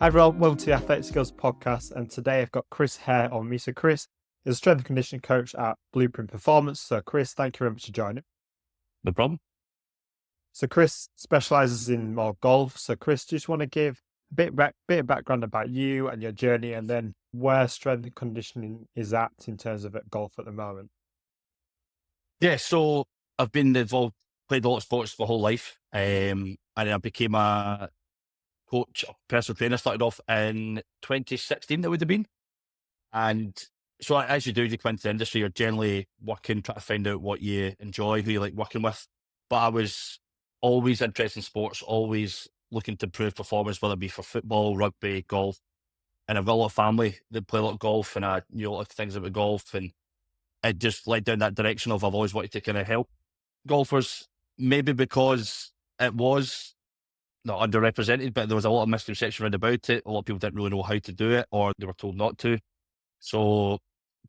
Hi everyone, welcome to the Athletic Skills Podcast, and today I've got Chris Hare on me. So Chris is a strength and conditioning coach at Blueprint Performance. So Chris, thank you very much for joining. No problem. So Chris specializes in more golf. So Chris, do you just want to give a bit of background about you and your journey, and then where strength and conditioning is at in terms of at golf at the moment? Yeah, so I've been involved, played a lot of sports my whole life, and then I became a coach, a personal trainer. Started off in 2016, that would have been. And so as you do, you come into the industry, you're generally working, trying to find out what you enjoy, who you like working with. But I was always interested in sports, always looking to improve performance, whether it be for football, rugby, golf. And I've got a lot of family that play a lot of golf, and I knew a lot of things about golf, and it just led down that direction of I've always wanted to kind of help golfers, maybe because it was not underrepresented, but there was a lot of misconception around about it. A lot of people didn't really know how to do it, or they were told not to. So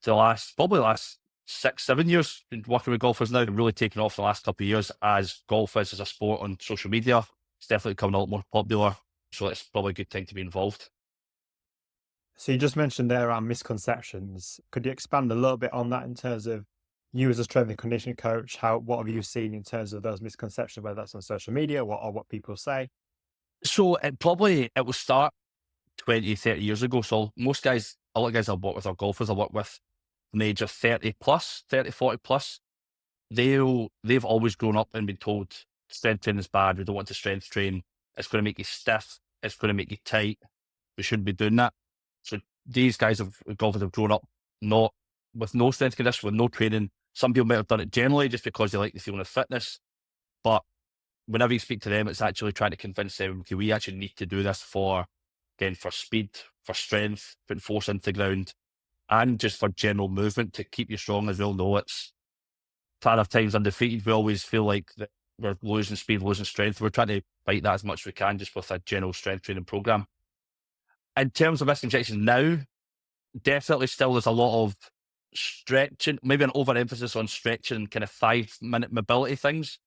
probably the last 6, 7 years, been working with golfers now, really taken off the last couple of years as golf is as a sport on social media. It's definitely becoming a lot more popular. So it's probably a good time to be involved. So you just mentioned there around misconceptions. Could you expand a little bit on that in terms of you as a strength and conditioning coach? What have you seen in terms of those misconceptions, whether that's on social media or what people say? So it will start 20, 30 years ago. So a lot of guys I work with are golfers I work with from the age of 30 plus, 30, 40 plus. They've always grown up and been told strength training is bad. We don't want to strength train. It's going to make you stiff. It's going to make you tight. We shouldn't be doing that. So these golfers have grown up not with no strength condition, with no training. Some people might have done it generally just because they like the feeling of fitness. But whenever you speak to them, it's actually trying to convince them, okay, we actually need to do this for speed, for strength, putting force into the ground, and just for general movement to keep you strong. As we all know, it's tired of times undefeated. We always feel like that we're losing speed, losing strength. We're trying to fight that as much as we can just with a general strength training program. In terms of misconceptions now, definitely still there's a lot of stretching, maybe an overemphasis on stretching, kind of 5 minute mobility things,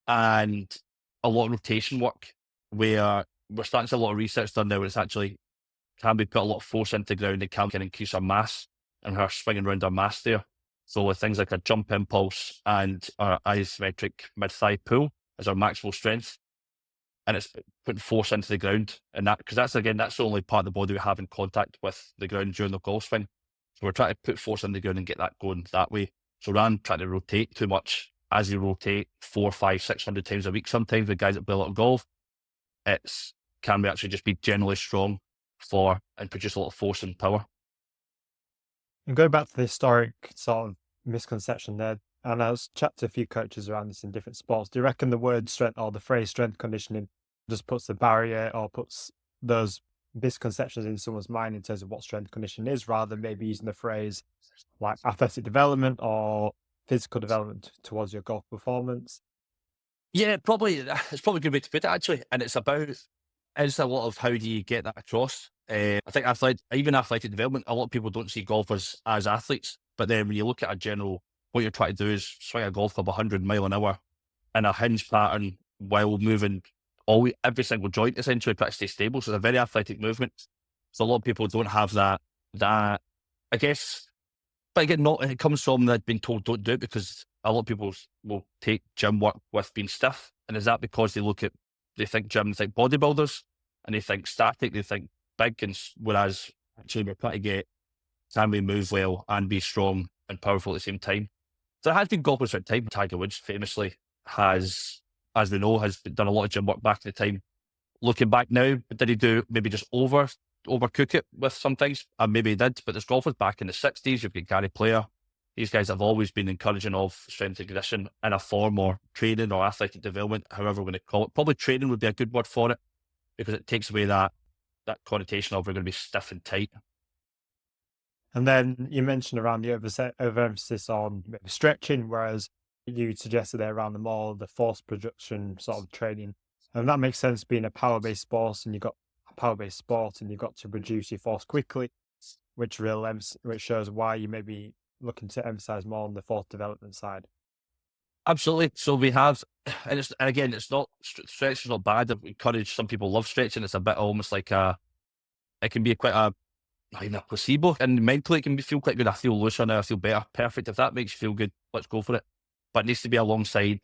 and a lot of rotation work, where we're starting to see a lot of research done now where it's actually can be put a lot of force into the ground and can increase our mass and our swinging around our mass there. So with things like a jump impulse and our isometric mid-thigh pull as our maximal strength, and it's putting force into the ground, and that because that's the only part of the body we have in contact with the ground during the golf swing. So we're trying to put force in the ground and get that going that way. So rather than trying to rotate too much, as you rotate 4, 5, 600 times a week, sometimes the guys that play a lot of golf, it's can we actually just be generally strong for and produce a lot of force and power. And going back to the historic sort of misconception there, and I was chatting to a few coaches around this in different sports. Do you reckon the word strength or the phrase strength conditioning just puts the barrier or puts those misconceptions in someone's mind in terms of what strength conditioning is, rather than maybe using the phrase like athletic development or physical development towards your golf performance? Yeah, probably it's probably a good way to put it actually, and it's a lot of how do you get that across. I think even athletic development, a lot of people don't see golfers as athletes, but then when you look at a general, what you're trying to do is swing a golf club 100 mile an hour in a hinge pattern while moving every single joint essentially, try to stay stable. So it's a very athletic movement. So a lot of people don't have that I guess. But again, not it comes from that being told don't do it, because a lot of people will take gym work with being stiff. And is that because they think gym, they think bodybuilders, and they think static, they think big, whereas actually we're trying to get, can we move well and be strong and powerful at the same time? So it has been golfers for a time. Tiger Woods famously has, as we know, has done a lot of gym work back in the time. Looking back now, did he do maybe just overcook it with some things? And maybe he did, but there's golfers back in the 60s. You've got Gary Player. These guys have always been encouraging of strength and conditioning in a form or training or athletic development, however we're going to call it. Probably training would be a good word for it, because it takes away that connotation of we're going to be stiff and tight. And then you mentioned around the overemphasis on maybe stretching, whereas you suggested there around the force production sort of training. And that makes sense being a power-based sport, and you've got a power-based sport and you've got to produce your force quickly, which shows why you may be looking to emphasize more on the force development side. Absolutely. So we have, and again, it's not stretching is not bad. I've encouraged some people love stretching. It's a bit almost like it can be quite a, not even a placebo, and mentally it can feel quite good. I feel looser now, I feel better. Perfect. If that makes you feel good, let's go for it. But it needs to be alongside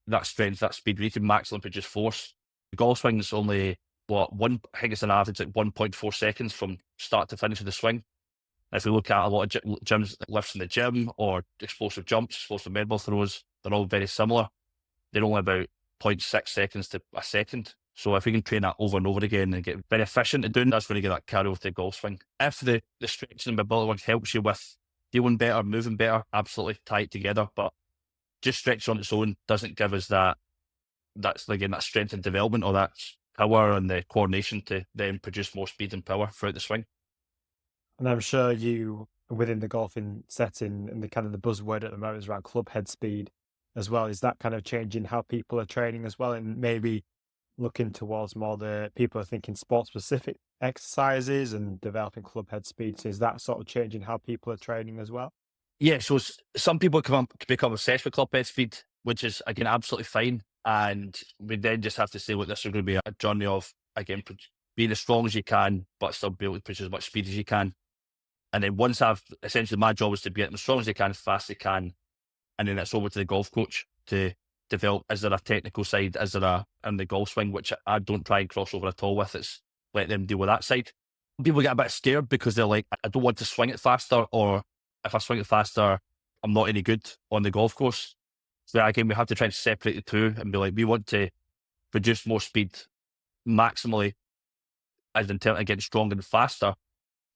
that strength, that speed. We need to maximally produce force. The golf swing's only, what, one, I think it's an average like 1.4 seconds from start to finish of the swing. If we look at a lot of gyms, lifts in the gym or explosive jumps, explosive med ball throws, they're all very similar. They're only about 0.6 seconds to a second. So if we can train that over and over again and get very efficient at doing that, that's going to get that carry over to the golf swing. If the stretching and mobility work helps you with feeling better, moving better, absolutely tie it together. But just stretch on its own doesn't give us that's again that strength and development or that power and the coordination to then produce more speed and power throughout the swing. And I'm sure you, within the golfing setting, and the kind of the buzzword at the moment is around club head speed as well. Is that kind of changing how people are training as well? And maybe looking towards more the people are thinking sport specific exercises and developing club head speed. So is that sort of changing how people are training as well? Yeah, so some people become obsessed with club head speed, which is again absolutely fine. And we then just have to say, look, this is going to be a journey of again being as strong as you can, but still be able to produce as much speed as you can. And then once I've essentially my job is to get them as strong as they can, as fast as they can, and then it's over to the golf coach to develop. Is there a technical side? Is there in the golf swing, which I don't try and cross over at all with? It's let them deal with that side. People get a bit scared because they're like, I don't want to swing it faster, or if I swing it faster, I'm not any good on the golf course. So again, we have to try and separate the two and be like, we want to produce more speed maximally as in getting stronger and faster.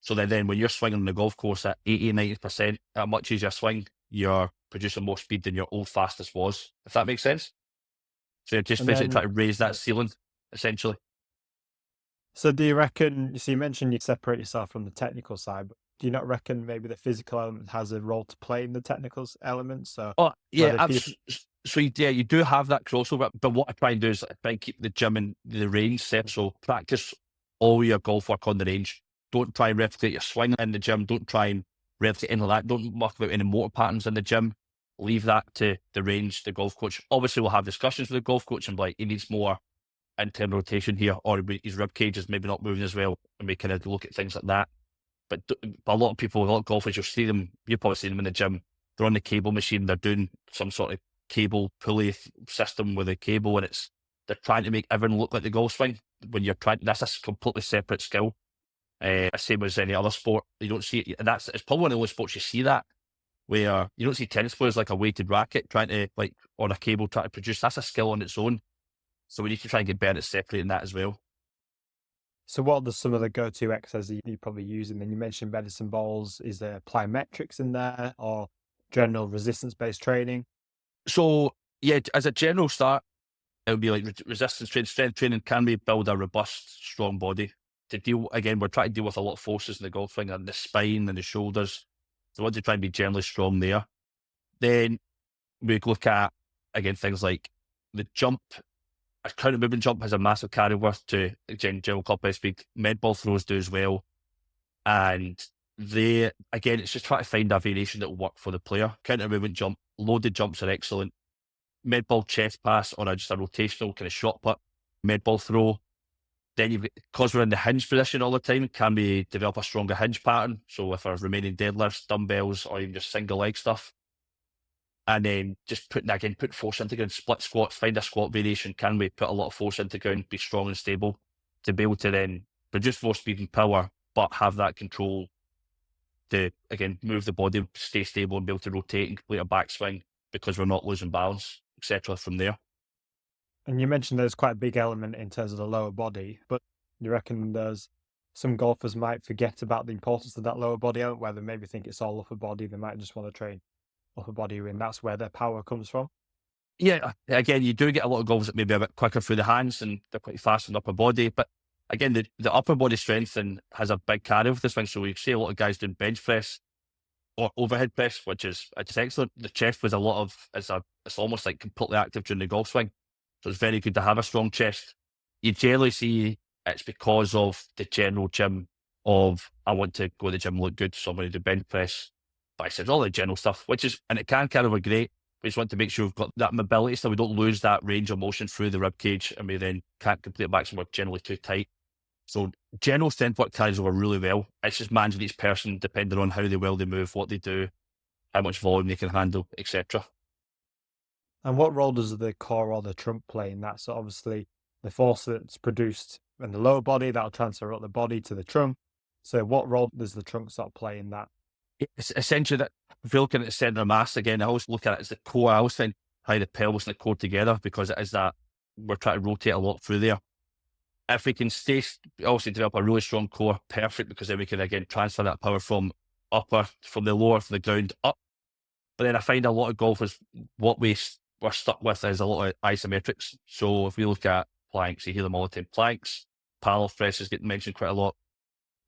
So then when you're swinging on the golf course at 80, 90% at a much easier swing, you're producing more speed than your old fastest was, if that makes sense. So you're just And basically then, trying to raise that ceiling, essentially. so do you reckon, so you mentioned you separate yourself from the technical side, but do you not reckon maybe the physical element has a role to play in the technical element? So Oh, yeah, whether people, so yeah, you do have that crossover, but what I try and do is I try and keep the gym and the range set. So practice all your golf work on the range. Don't try and replicate your swing in the gym. Don't try and replicate any of that. Don't muck about any motor patterns in the gym. Leave that to the range, the golf coach. Obviously, we'll have discussions with the golf coach and be like, he needs more internal rotation here, or his rib cage is maybe not moving as well, and we kind of look at things like that. But a lot of people, a lot of golfers, you'll see them, you've probably seen them in the gym, they're on the cable machine, they're doing some sort of cable pulley system with a cable, and they're trying to make everyone look like the golf swing when you're trying. That's a completely separate skill. Same as any other sport. You don't see it. It's probably one of the only sports you see that, where you don't see tennis players like a weighted racket trying to, like, on a cable trying to produce. That's a skill on its own. So we need to try and get better at separating that as well. so what are some of the go-to exercises you probably use? And then you mentioned medicine balls. Is there plyometrics in there or general resistance-based training? So yeah, as a general start, it would be like resistance training, strength training. Can we build a robust, strong body to deal? Again, we're trying to deal with a lot of forces in the golf swing and the spine and the shoulders. So we want to try and be generally strong there. Then we look at, again, things like the jump. A counter movement jump has a massive carry worth to, again, general club head speed. Med ball throws do as well. And again, it's just trying to find a variation that will work for the player. Counter movement jump, loaded jumps are excellent. Med ball chest pass or just a rotational kind of shot put, med ball throw. Then because we're in the hinge position all the time, can we develop a stronger hinge pattern? So with our remaining deadlifts, dumbbells, or even just single leg stuff. And then just put force into ground, split squats, find a squat variation. Can we put a lot of force into ground, be strong and stable to be able to then produce more speed and power, but have that control to, again, move the body, stay stable and be able to rotate and complete a backswing because we're not losing balance, etc. from there. And you mentioned there's quite a big element in terms of the lower body, but you reckon there's some golfers might forget about the importance of that lower body element, where they maybe think it's all upper body. They might just want to train upper body, and that's where their power comes from. Yeah, again, you do get a lot of golfers that may be a bit quicker through the hands and they're quite fast on the upper body. But again, the upper body strength has a big carry with this one. So we see a lot of guys doing bench press or overhead press, which is excellent. The chest was it's almost like completely active during the golf swing. So it's very good to have a strong chest. You generally see it's because of the general gym of, I want to go to the gym and look good, so I'm going to do bench press, biceps, all the general stuff, and it can carry over great. We just want to make sure we've got that mobility so we don't lose that range of motion through the rib cage and we then can't complete back, so we're generally too tight. So general strength work carries over really well. It's just managing each person depending on how well they move, what they do, how much volume they can handle, etc. And what role does the core or the trunk play in that? So obviously the force that's produced in the lower body, that'll transfer up the body to the trunk. So what role does the trunk sort of play in that? It's essentially that if you're looking at the centre of mass again, I always look at it as the core. I always think how the pelvis and the core together because it is that we're trying to rotate a lot through there. If we can obviously develop a really strong core, perfect, because then we can again transfer that power from the lower, from the ground up. But then I find a lot of golfers, what we're stuck with is a lot of isometrics. So if we look at planks, you hear them all the time. Planks, parallel presses get mentioned quite a lot.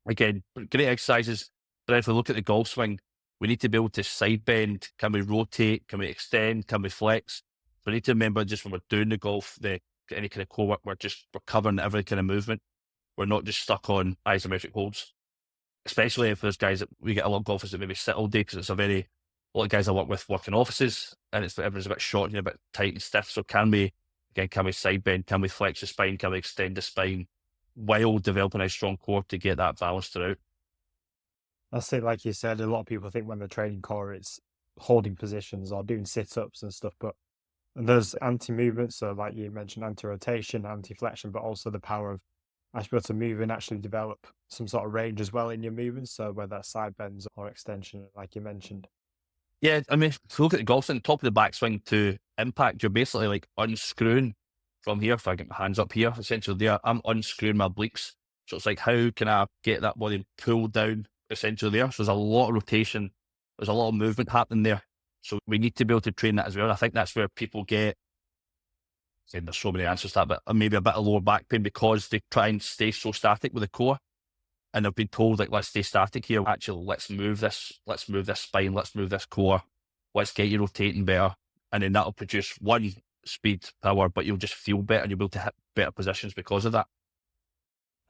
Again, great exercises. But if we look at the golf swing, we need to be able to side bend. Can we rotate? Can we extend? Can we flex? So we need to remember just when we're doing the golf, any kind of core work, we're covering every kind of movement. We're not just stuck on isometric holds, especially if there's guys that we get a lot of golfers that maybe sit all day because a lot of guys I work with work in offices and everyone's a bit short and a bit tight and stiff. So can we side bend? Can we flex the spine? Can we extend the spine while developing a strong core to get that balance throughout? That's it, like you said, a lot of people think when they're training core, it's holding positions or doing sit-ups and stuff, but there's anti-movement, so like you mentioned, anti-rotation, anti-flexion, but also the power of actually be able to move and actually develop some sort of range as well in your movements. So whether that's side bends or extension, like you mentioned. Yeah, I mean, if you look at the golf swing, top of the backswing to impact, you're basically like unscrewing from here. If I get my hands up here, essentially there, I'm unscrewing my obliques. So it's like, how can I get that body pulled down essentially there? So there's a lot of rotation, there's a lot of movement happening there. So we need to be able to train that as well. And I think that's where people get, saying there's so many answers to that, but maybe a bit of lower back pain because they try and stay so static with the core. And they've been told, like, let's stay static here. Actually, let's move this spine, let's move this core, let's get you rotating better. And then that'll produce one, speed, power, but you'll just feel better and you'll be able to hit better positions because of that.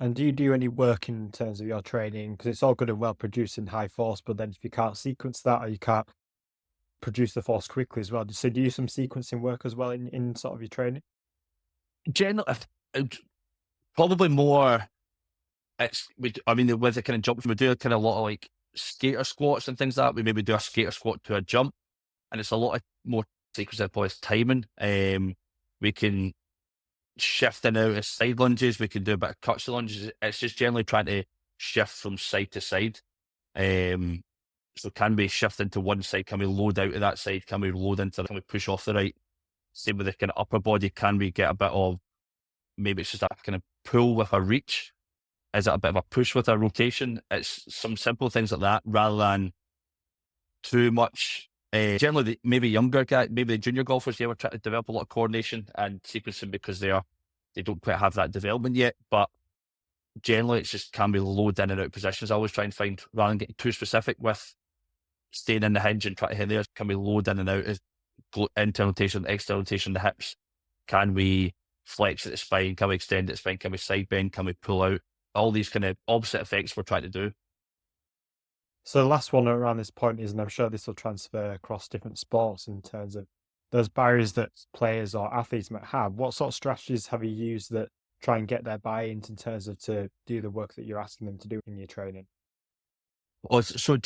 And do you do any work in terms of your training? Because it's all good and well producing high force, but then if you can't sequence that or you can't produce the force quickly as well, so do you do some sequencing work as well in sort of your training? Generally, probably more, I mean, with the kind of jumps, we do kind of a lot of like skater squats and things like that. We maybe do a skater squat to a jump, and it's a lot of more sequence of timing. We can shift in out of side lunges. We can do a bit of cuts lunges. It's just generally trying to shift from side to side. Um, so can we shift into one side? Can we load out of that side? Can we load into? Can we push off the right? Same with the kind of upper body. Can we get a bit of, maybe it's just a kind of pull with a reach? Is it a bit of a push with a rotation? It's some simple things like that rather than too much. Generally, maybe younger guys, maybe the junior golfers, they were trying to develop a lot of coordination and sequencing because they don't quite have that development yet. But generally, it's just can we load in and out positions. I always try and find, rather than getting too specific with staying in the hinge and trying to hit there, can we load in and out as internal rotation, external rotation, the hips? Can we flex at the spine? Can we extend at the spine? Can we side bend? Can we pull out? All these kind of opposite effects we're trying to do. So the last one around this point is, and I'm sure this will transfer across different sports in terms of those barriers that players or athletes might have. What sort of strategies have you used that try and get their buy-in in terms of to do the work that you're asking them to do in your training? Oh, so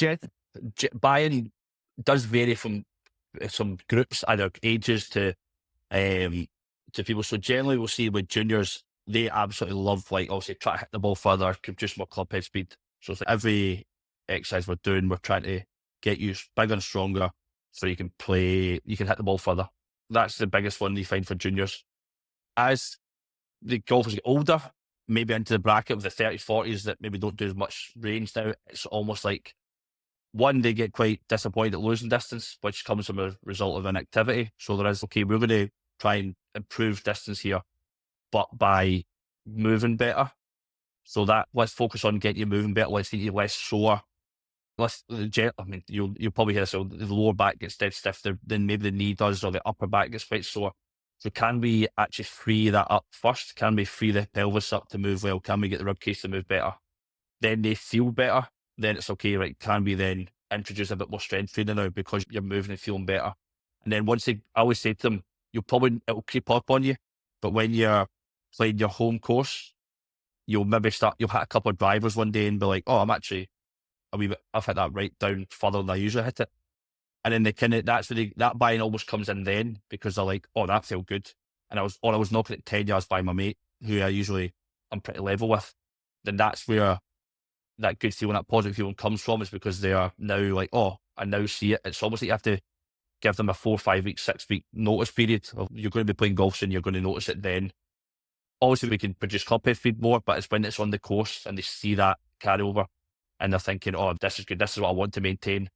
buy-in does vary from some groups, either ages um, to people. So generally, we'll see with juniors, they absolutely love, like, obviously, try to hit the ball further, produce more club head speed. So it's like every exercise we're doing, we're trying to get you bigger and stronger so you can hit the ball further. That's the biggest one you find for juniors. As the golfers get older, maybe into the bracket of the 30s, 40s that maybe don't do as much range now, it's almost like, one, they get quite disappointed at losing distance, which comes from a result of inactivity. So there is, okay, we're going to try and improve distance here, but by moving better. So that, let's focus on getting you moving better. Let's get you less sore. I mean, you'll probably hear this, so the lower back gets dead stiff, then maybe the knee does, or the upper back gets quite sore. So can we actually free that up first? Can we free the pelvis up to move well? Can we get the rib cage to move better? Then they feel better. Then it's okay, right? Can we then introduce a bit more strength training now because you're moving and feeling better? And then I always say to them, it'll creep up on you. But when you're playing your home course, you'll you'll hit a couple of drivers one day and be like, oh, I'm actually a wee bit, I've hit that right down further than I usually hit it. And then they kind of, that's where that buying almost comes in then, because they're like, oh, that felt good. And I was knocking it 10 yards by my mate, who I'm pretty level with. Then that's where that good feeling, that positive feeling comes from, is because they are now like, oh, I now see it. It's almost like you have to give them a 4, 5 week, 6 week notice period of, you're going to be playing golf soon, you're going to notice it then. Obviously, we can produce club feed more, but it's when it's on the course and they see that carry over and they're thinking, oh, this is good, this is what I want to maintain.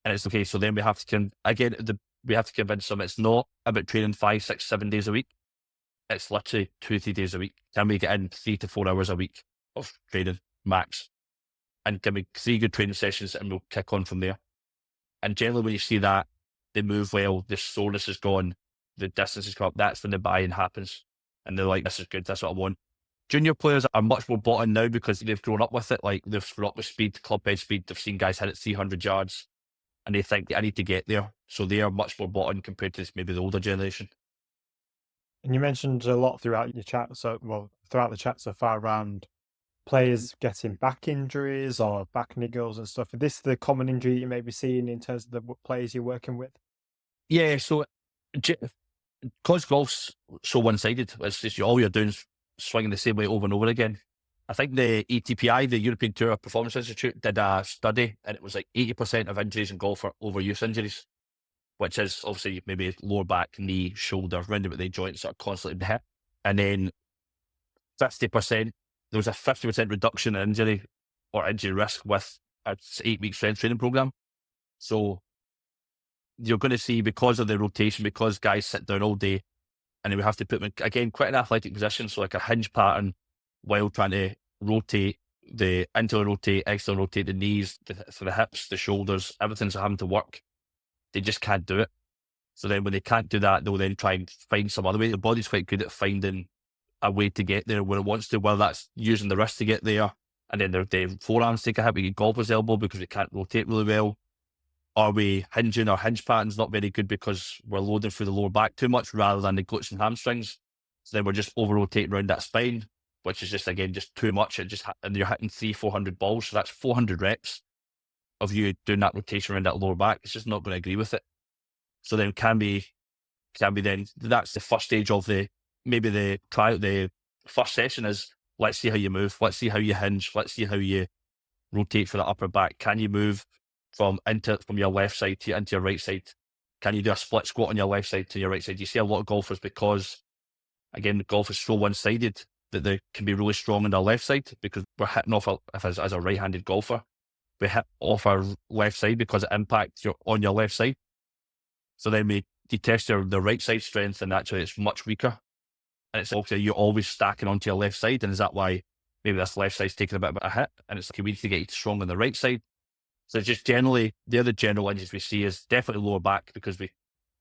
And it's okay. So then we have to, we have to convince them it's not about training 5, 6, 7 days a week. It's literally 2, 3 days a week. Can we get in 3 to 4 hours a week of training max? And give me 3 good training sessions and we'll kick on from there. And generally when you see that, they move well, the soreness is gone, the distance has come up, that's when the buy-in happens. And they're like, this is good, that's what I want. Junior players are much more bought in now because they've grown up with it. Like, they've grown up with speed, club head speed, they've seen guys hit it 300 yards and they think, I need to get there. So they are much more bought in compared to maybe the older generation. And you mentioned a lot throughout your chat, throughout the chat so far, around players getting back injuries or back niggles and stuff. Is this the common injury you may be seeing in terms of the players you're working with? Yeah, so because golf's so one-sided, it's just all you're doing is swinging the same way over and over again. I think the ETPI, the European Tour Performance Institute, did a study, and it was like 80% of injuries in golf are overuse injuries, which is obviously maybe lower back, knee, shoulder, round about the joints that are constantly hit. And then 50%, there was a 50% reduction in injury or injury risk with a 8-week strength training program. So you're going to see, because of the rotation, because guys sit down all day, and then we have to put them in, again, quite an athletic position, so like a hinge pattern while trying to rotate the internal rotate, external rotate the knees, the hips, the shoulders, everything's having to work. They just can't do it. So then when they can't do that, they'll then try and find some other way. The body's quite good at finding a way to get there where it wants to, whether that's using the wrist to get there, and then the forearms take a hit. We get golfer's elbow because we can't rotate really well. Are we hinging? Our hinge pattern's not very good because we're loading through the lower back too much rather than the glutes and hamstrings. So then we're just over rotating around that spine, which is just, again, just too much. And you're hitting 300-400 balls. So that's 400 reps of you doing that rotation around that lower back. It's just not going to agree with it. So then can be then, that's the first stage of maybe the first session is, let's see how you move. Let's see how you hinge. Let's see how you rotate for the upper back. Can you move from your left side into your right side? Can you do a split squat on your left side to your right side? You see a lot of golfers, because again, the golf is so one-sided, that they can be really strong on their left side because we're hitting off, as a right-handed golfer, we hit off our left side because it impacts on your left side. So then we detest the right side strength, and actually it's much weaker. And it's obviously you're always stacking onto your left side. And is that why maybe this left side's taking a bit of a hit? And it's like, we need to get you strong on the right side. So just generally, the other general injuries we see is definitely lower back, because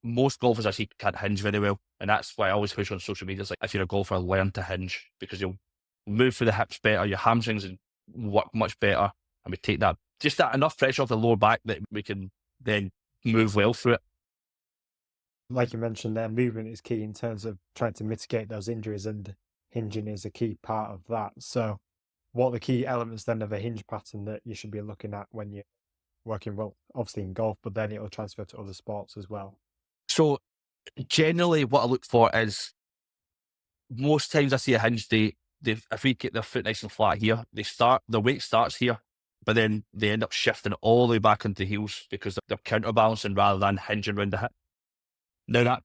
most golfers I see can't hinge very well. And that's why I always push on social media. It's like, if you're a golfer, learn to hinge, because you'll move through the hips better, your hamstrings work much better. And we take that enough pressure off the lower back that we can then move well through it. Like you mentioned there, movement is key in terms of trying to mitigate those injuries, and hinging is a key part of that. So what are the key elements then of a hinge pattern that you should be looking at when you're working, well, obviously in golf, but then it'll transfer to other sports as well? So generally what I look for is, most times I see a hinge, if we get their foot nice and flat here, their weight starts here, but then they end up shifting all the way back into heels because they're counterbalancing rather than hinging around the hip. Now that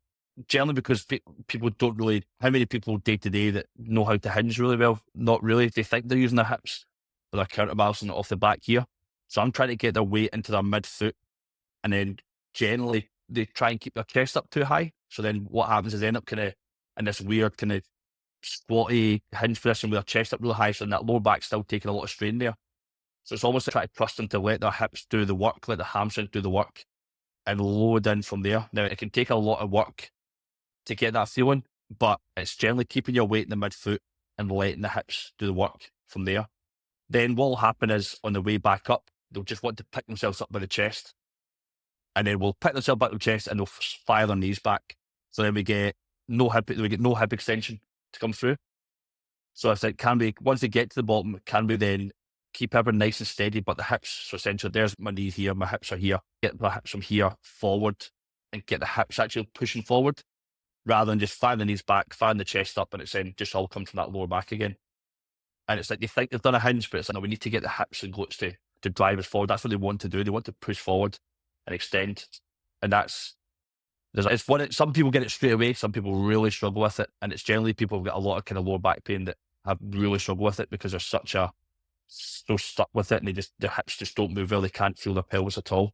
generally because people don't really, how many people day to day that know how to hinge really well? Not really. They think they're using their hips, but they're counterbalancing it off the back here. So I'm trying to get their weight into their midfoot, and then generally they try and keep their chest up too high. So then what happens is they end up kind of in this weird kind of squatty hinge position with their chest up really high, so then that lower back's still taking a lot of strain there. So it's almost like trying to trust them to let their hips do the work, let the hamstrings do the work, and load in from there. Now, it can take a lot of work to get that feeling, but it's generally keeping your weight in the midfoot and letting the hips do the work from there. Then what will happen is, on the way back up, they'll just want to pick themselves up by the chest, and then we'll pick themselves back to the chest and they'll fire their knees back. So then we get no hip extension to come through. So it's like, can we, once they get to the bottom, can we then keep everything nice and steady, but the hips, so essentially there's my knees here, my hips are here, get the hips from here forward and get the hips actually pushing forward rather than just firing the knees back, firing the chest up, and it's then just all come from that lower back again. And it's like they think they've done a hinge, but it's like, no, we need to get the hips and glutes to drive us forward. That's what they want to do. They want to push forward and extend. And that's, it's one, some people get it straight away. Some people really struggle with it. And it's generally people who've got a lot of kind of lower back pain that have really struggled with it because they're so stuck with it, and their hips just don't move well. They can't feel their pelvis at all.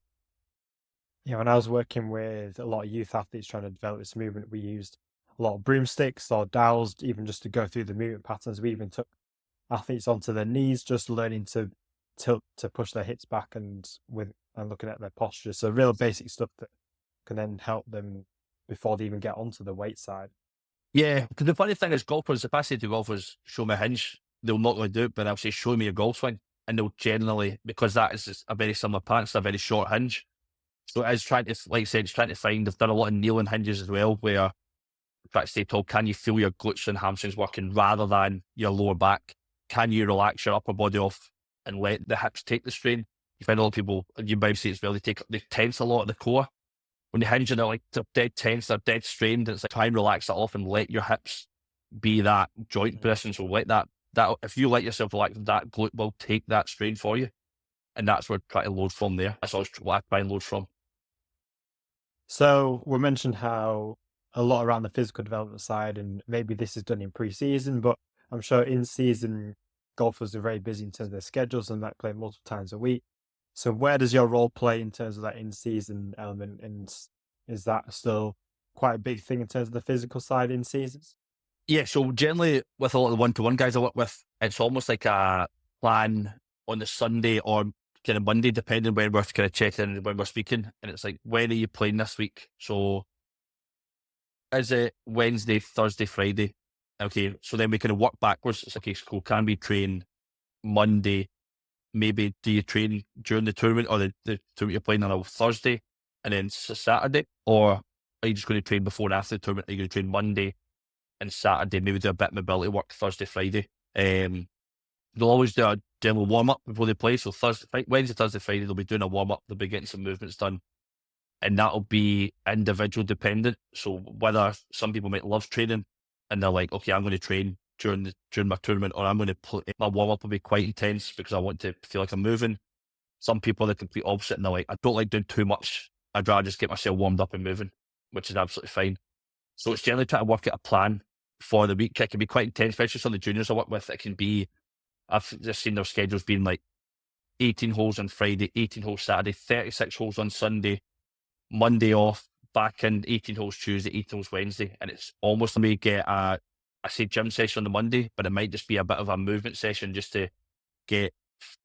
Yeah, when I was working with a lot of youth athletes trying to develop this movement, we used a lot of broomsticks or dowels, even just to go through the movement patterns. We even took athletes onto their knees, just learning to tilt to push their hips back and looking at their posture. So real basic stuff that can then help them before they even get onto the weight side. Yeah, because the funny thing is, golfers, if I say to golfers, show me a hinge, they'll not really do it, but I'll say, show me a golf swing. And they'll generally, because that is a very similar pattern, it's a very short hinge. So it is trying to, like I said, it's trying to find, they've done a lot of kneeling hinges as well, where try to stay tall. Can you feel your glutes and hamstrings working rather than your lower back? Can you relax your upper body off and let the hips take the strain? You find a lot of people, you might see it's well, they tense a lot at the core. When they hinge and they're dead tense, they're dead strained. And it's like, try and relax that off and let your hips be that joint position. So let that, if you let yourself relax, that glute will take that strain for you. And that's where I try to load from there. That's always what I try and load from. So we mentioned how a lot around the physical development side, and maybe this is done in pre-season, but I'm sure in season golfers are very busy in terms of their schedules and might play multiple times a week. So where does your role play in terms of that in-season element, and is that still quite a big thing in terms of the physical side in seasons? Yeah, so generally with a lot of the one-to-one guys I work with, it's almost like a plan on the Sunday or kind of Monday, depending when we're kind of checking in, when we're speaking. And it's like, when are you playing this week? So is it Wednesday, Thursday, Friday? Okay, so then we kind of work backwards. It's like, okay, cool. Can we train Monday? Maybe do you train during the tournament or the tournament you're playing on a Thursday and then Saturday? Or are you just going to train before and after the tournament? Are you going to train Monday and Saturday, maybe do a bit of mobility work Thursday, Friday? They'll always do a general warm up before they play. So Wednesday, Thursday, Friday, they'll be doing a warm up. They'll be getting some movements done, and that'll be individual dependent. So whether some people might love training, and they're like, okay, I'm going to train during my tournament, or I'm going to play. My warm up will be quite intense because I want to feel like I'm moving. Some people are the complete opposite, and they're like, I don't like doing too much. I'd rather just get myself warmed up and moving, which is absolutely fine. So it's generally trying to work out a plan for the week. It can be quite intense, especially some of the juniors I work with. It can be, I've just seen their schedules being like 18 holes on Friday, 18 holes Saturday, 36 holes on Sunday, Monday off, back in 18 holes Tuesday, 18 holes Wednesday. And it's almost like we get I say gym session on the Monday, but it might just be a bit of a movement session just to get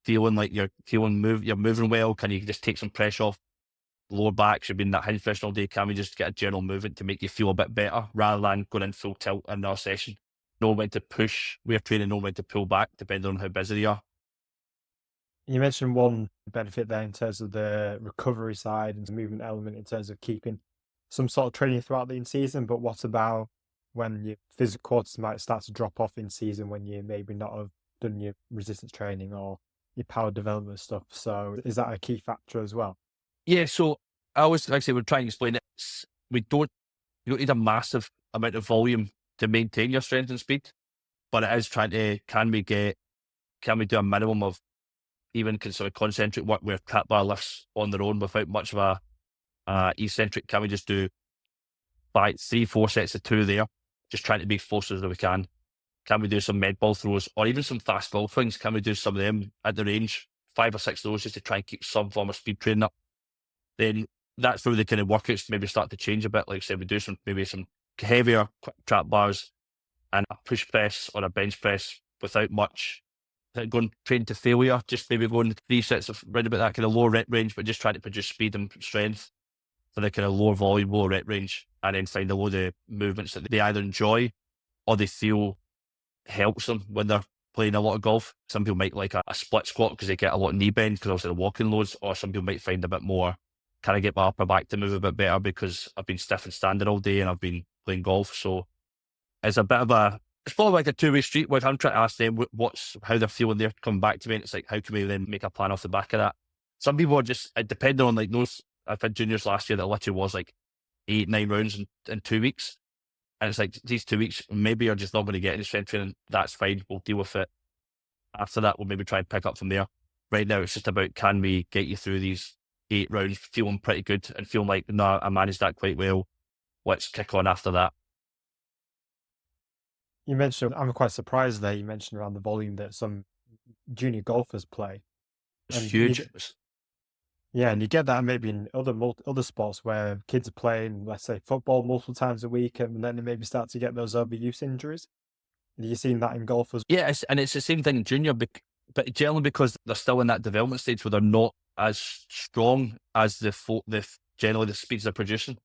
feeling like you're moving well. Can you just take some pressure off lower back? Should be in that hinge position all day. Can we just get a general movement to make you feel a bit better rather than going in full tilt in our session? Know when to push, we're training, know when to pull back, depending on how busy they are. You mentioned one benefit there in terms of the recovery side and the movement element in terms of keeping some sort of training throughout the in season, but what about when your physical quarters might start to drop off in season when you maybe not have done your resistance training or your power development stuff? So is that a key factor as well? Yeah, so I always like I say we're trying to explain it. We don't you don't need a massive amount of volume to maintain your strength and speed, but it is trying to can we do a minimum of even sort of concentric work where cat bar lifts on their own without much of a eccentric? Can we just do 3-4 sets of two there, just trying to be close as we can? Can we do some med ball throws or even some fast golf swings? Can we do some of them at the range, 5 or 6 of those, just to try and keep some form of speed training up? Then that's where the kind of workouts maybe start to change a bit. Like I said, we do maybe some heavier quick trap bars and a push press or a bench press without much going train to failure. Just maybe going 3 sets of round about that kind of lower rep range, but just trying to produce speed and strength for the kind of lower volume, lower rep range, and then find a load of movements that they either enjoy or they feel helps them when they're playing a lot of golf. Some people might like a split squat because they get a lot of knee bend because obviously they're walking loads, or some people might find a bit more, can I get my upper back to move a bit better because I've been stiff and standing all day and I've been playing golf. So it's a bit of it's probably like a two-way street where I'm trying to ask them how they're feeling. They're coming back to me, and it's like, how can we then make a plan off the back of that? Some people are just, depending on like those, I've had juniors last year that literally was like 8, 9 rounds in 2 weeks. And it's like, these 2 weeks, maybe you're just not going to get any strength training. That's fine. We'll deal with it. After that, we'll maybe try and pick up from there. Right now, it's just about, can we get you through these 8 rounds feeling pretty good and feeling like, no, I managed that quite well. Let's kick on after that. You mentioned, I'm quite surprised there, you mentioned around the volume that some junior golfers play. It's And huge. yeah, and you get that maybe in other sports where kids are playing, let's say, football multiple times a week, and then they maybe start to get those overuse injuries. Have you seen that in golf as Yeah, and it's the same thing in junior, but generally because they're still in that development stage where they're not as strong as generally the speeds they're producing.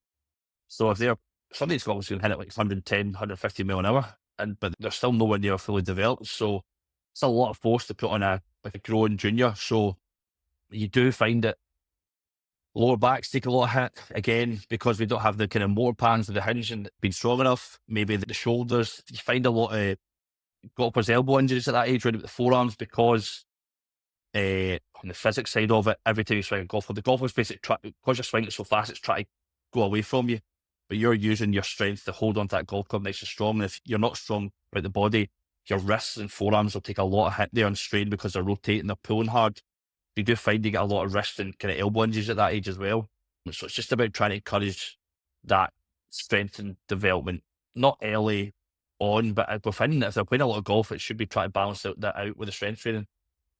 So if some of these golfers can hit it like 110, 150 mile an hour, but they're still nowhere near fully developed. So it's a lot of force to put on like a growing junior. So you do find that lower backs take a lot of hit again because we don't have the kind of motor patterns of the hinge and being strong enough. Maybe the shoulders. You find a lot of golfers' elbow injuries at that age, right, with the forearms, because on the physics side of it, every time you swing a golf, the golfer's basically because you're swinging it so fast, it's trying to go away from you. But you're using your strength to hold onto that golf club nice and strong. And if you're not strong about the body, your wrists and forearms will take a lot of hit there and strain because they're rotating, they're pulling hard. You do find you get a lot of wrist and kind of elbow injuries at that age as well. So it's just about trying to encourage that strength and development, not early on, but within. If they're playing a lot of golf, it should be trying to balance that out with the strength training.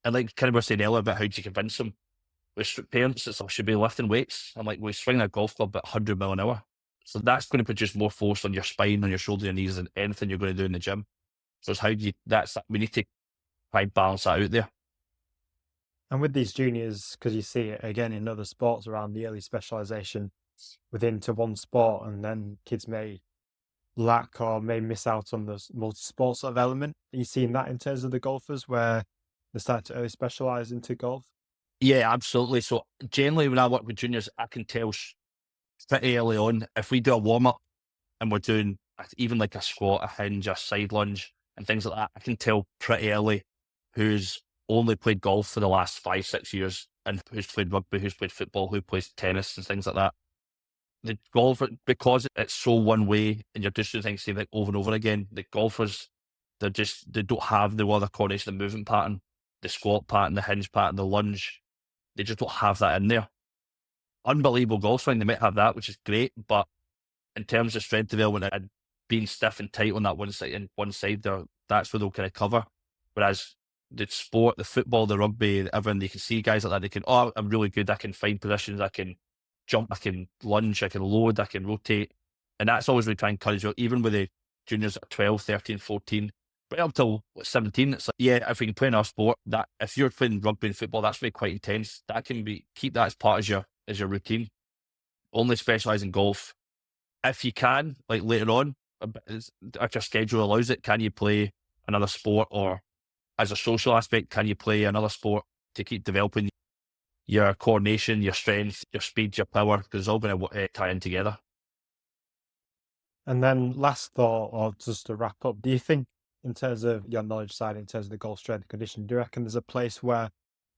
And like kind of was saying earlier about how do you convince them, with parents, it's should be lifting weights. I'm like, we swing a golf club at 100 mile an hour. So that's going to produce more force on your spine, on your shoulder, your knees than anything you're going to do in the gym. So it's we need to try and balance that out there. and with these juniors, because you see it again in other sports around the early specialization within to one sport, and then kids may lack or may miss out on the multi-sport sort of element. Are you seeing that in terms of the golfers where they start to early specialize into golf? Yeah, absolutely. So generally when I work with juniors, I can tell pretty early on, if we do a warm up and we're doing even like a squat, a hinge, a side lunge, and things like that, I can tell pretty early who's only played golf for the last 5, 6 years and who's played rugby, who's played football, who plays tennis and things like that. The golfer, because it's so one way and you're just doing things same like over and over again, the golfers, they don't have the other coordination, the movement pattern, the squat pattern, the hinge pattern, the lunge. They just don't have that in there. Unbelievable golf swing, they might have that, which is great, but in terms of strength development and being stiff and tight on that one side there, that's where they'll kind of cover. Whereas the sport, the football, the rugby, everyone, they can see guys like that, they can, oh, I'm really good, I can find positions, I can jump, I can lunge, I can load, I can rotate. And that's always we try and encourage, even with the juniors at 12, 13, 14, right up till 17, it's like, yeah, if we can play in our sport, that if you're playing rugby and football, that's really quite intense. That can be, keep that as part of your routine. Only specialise in golf. If you can, like later on, if your schedule allows it, can you play another sport, or as a social aspect, can you play another sport to keep developing your coordination, your strength, your speed, your power, because it's all going to tie in together. And then last thought, or just to wrap up, do you think in terms of your knowledge side, in terms of the golf strength and conditioning, do you reckon there's a place where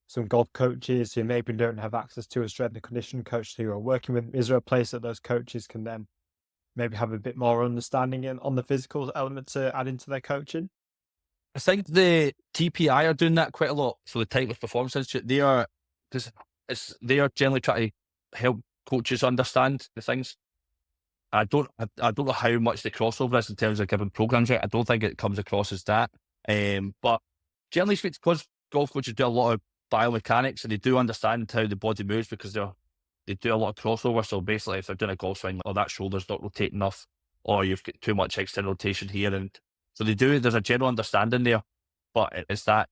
some golf coaches who maybe don't have access to a strength and conditioning coach who are working with, is there a place that those coaches can then maybe have a bit more understanding on the physical element to add into their coaching? I think the TPI are doing that quite a lot. So the Titleist Performance Institute, they are generally trying to help coaches understand the things. I don't know how much the crossover is in terms of giving programs out. I don't think it comes across as that. But generally speaking, because golf coaches do a lot of biomechanics and they do understand how the body moves because they do a lot of crossover. So basically, if they're doing a golf swing, oh, that shoulder's not rotating enough, or you've got too much external rotation here, and so there's a general understanding there, but it's that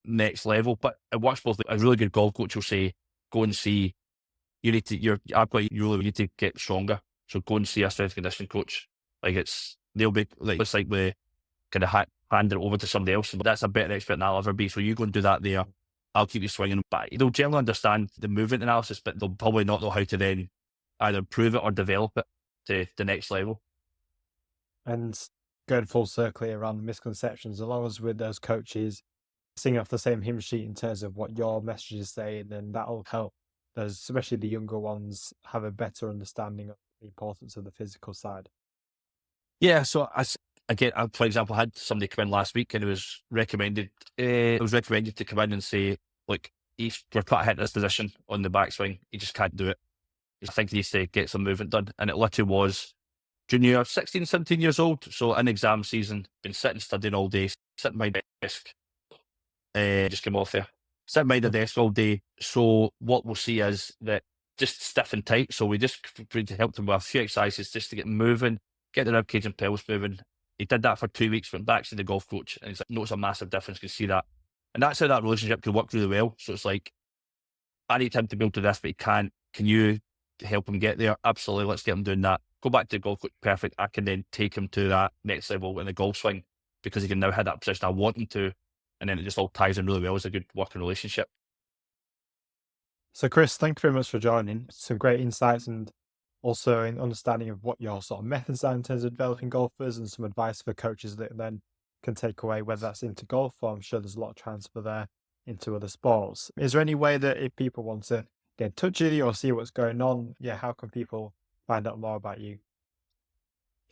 next level. But it works both. A really good golf coach will say, go and see, I've got you need to get stronger. So go and see a strength and conditioning coach. They'll be like, it's like we kind of hand it over to somebody else. But that's a better expert than I'll ever be. So you go and do that there. I'll keep you swinging. But they'll generally understand the movement analysis, but they'll probably not know how to then either improve it or develop it to the next level. And going full circle here around misconceptions, as long as with those coaches singing off the same hymn sheet in terms of what your message is saying, then that'll help those, especially the younger ones, have a better understanding of the importance of the physical side. Yeah, so again, for example, I had somebody come in last week and it was recommended to come in and say, look, we're trying to hit this position on the backswing. He just can't do it. I think he needs to get some movement done. And it literally was junior, 16, 17 years old. So in exam season, been sitting studying all day, sitting behind the desk, just came off there. Sitting behind the desk all day. So what we'll see is that just stiff and tight. So we helped him with a few exercises just to get moving, get the rib cage and pelvis moving. He did that for 2 weeks, went back to the golf coach, and he's like, notice a massive difference, can see that. And that's how that relationship could work really well. So it's like, I need him to be able to do this, but he can't. Can you help him get there? Absolutely, let's get him doing that. Go back to the golf coach, perfect. I can then take him to that next level in the golf swing because he can now hit that position I want him to. And then it just all ties in really well as a good working relationship. So, Chris, thank you very much for joining. Some great insights and also an understanding of what your sort of methods are in terms of developing golfers and some advice for coaches that then can take away, whether that's into golf or I'm sure there's a lot of transfer there into other sports. Is there any way that if people want to get in touch with you or see what's going on, how can people find out more about you?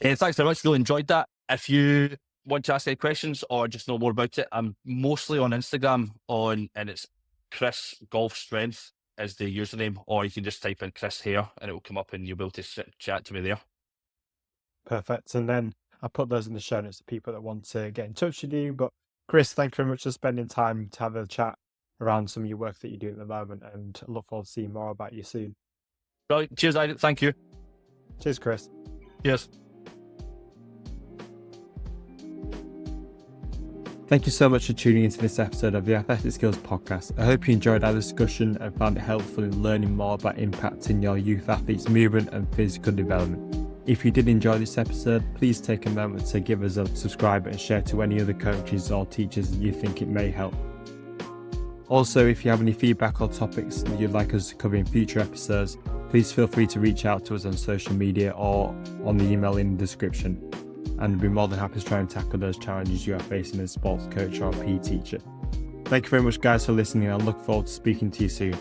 Thanks very much. Really enjoyed that. If you want to ask any questions or just know more about it, I'm mostly on Instagram and it's Chris Golf Strength is the username, or you can just type in Chris Hare and it will come up and you'll be able to chat to me there. Perfect. And then I'll put those in the show notes for people that want to get in touch with you. But Chris, thank you very much for spending time to have a chat around some of your work that you do at the moment, and I look forward to seeing more about you soon. Brilliant. Cheers, Aidan. Thank you. Cheers, Chris. Cheers. Thank you so much for tuning into this episode of the Athletic Skills Podcast. I hope you enjoyed our discussion and found it helpful in learning more about impacting your youth athletes' movement and physical development. If you did enjoy this episode, please take a moment to give us a subscribe and share to any other coaches or teachers that you think it may help. Also, if you have any feedback or topics that you'd like us to cover in future episodes, please feel free to reach out to us on social media or on the email in the description. And we'll be more than happy to try and tackle those challenges you are facing as a sports coach or a PE teacher. Thank you very much, guys, for listening. I look forward to speaking to you soon.